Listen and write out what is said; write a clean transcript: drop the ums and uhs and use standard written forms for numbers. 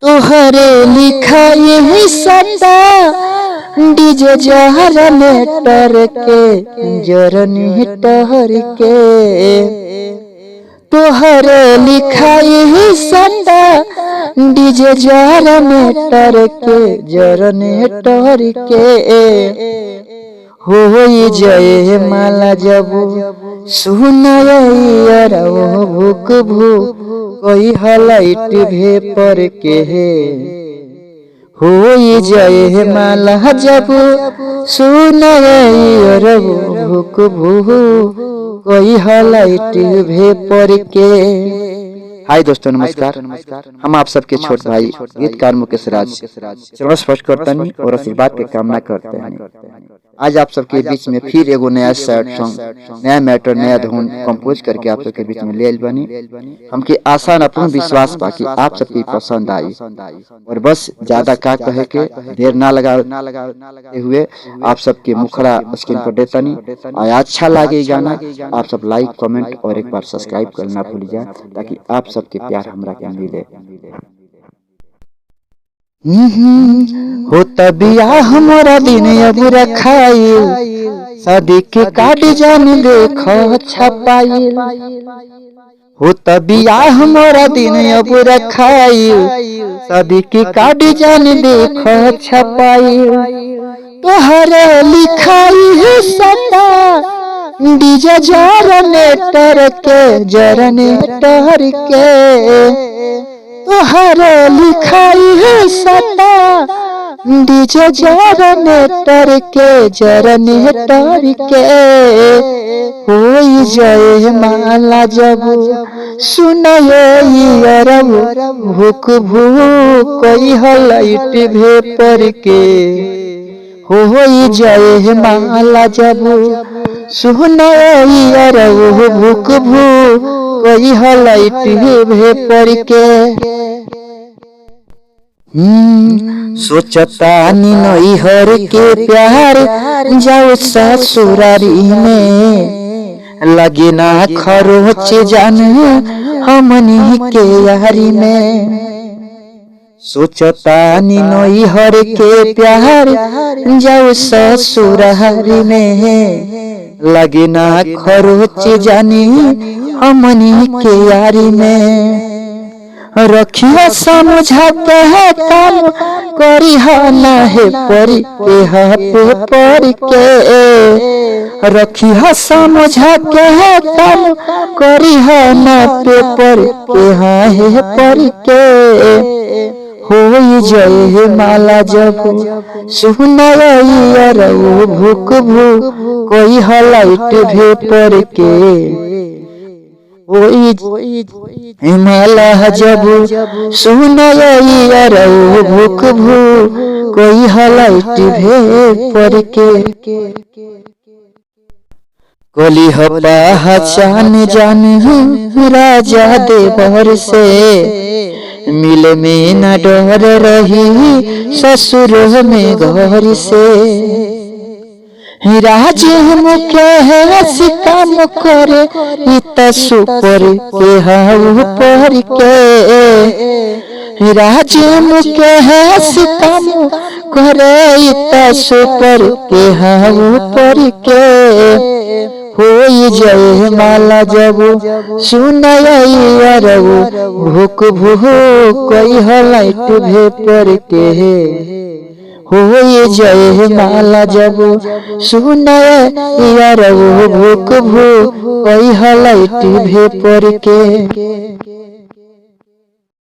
तोहरे लिखा यही सदा डीजे जहर लेटर के जरनी टहर के। तोहरे लिखा यही सदा डीजे जहर लेटर के जरनी टहर के। हो जय माला जब सुनाय भूक भूक कोई हलाइट भे पर के। हो जय माला जब सुनाय भूक भूक कोई हलाइट भे पर के। हाय दोस्तों, नमस्कार। हम आप सबके छोट भाई गीतकार मुकेश राज चरण स्पर्श करते हैं और आशीर्वाद की कामना करते हैं। आज आप सबके बीच में फिर एगो नया सैड सॉन्ग, नया मैटर, नया धुन कंपोज करके आप सबके बीच में ले बनी। हमके आशा न पूर्ण विश्वास बा कि आप सबकी पसंद आई। और बस ज्यादा का कहे के देर ना लगाते हुए आप सबके मुखड़ा स्क्रीन पर देतनी। और अच्छा लगे गाना आप सब लाइक, कमेंट और एक बार सब्सक्राइब करना भूल जाए ताकि आप सबके प्यार हमरा के मिले। हो तबिया हमारा दिन अब रखाइल, शादी के कार्ड जान देखो छपाइल। हो तबिया हमारा दिन अब रखाइल, शादी के कार्ड जान देखो छपाइल। तोहरे लिखाई है सदा डीजे जरनेटर के जरनेटर के। तोहरे लिखाई है सदा डीजे जरनेटर के जरनेटर के। हो जय माला जब सुनाय भूक भूक कोई हलाइट भे पर के। हो जय माला जब सुनाय भूक भूक कोई हलाइट भे पर के। सोचता नैहर के प्यार जाओ ससुरारी में, लगे ना खरोच जान हमनी के यारी में। सोचता नैहर के प्यार जाओ ससुरारी में, लगे ना खरोच जानी हमनी के यारी में। रखिया समझा के है काम करी ना है परी के पे पर के। रखिया समझा के है काम करी ना पे पर के है पर के। हो जय माला जब सुनाय भूक भूक कोई हलाइट भे पर के। माला जब सुनाय भूक भूक कोई हलाइट भे पर के। कोली पहचान जान राजा देवर से, मिले में न डर रही ससुर में घर से। राज मुख्य है काम करे इत सुपर के हाउ पर के। राज मुख्य है काम करे इत सुपर के हाउ पर के। हो जय माला जब सुनाय भूक भूक कोई हलाइट भे पर के। हो जय माला जब सुनाय भूक भूक कोई हलाइट भे पर के।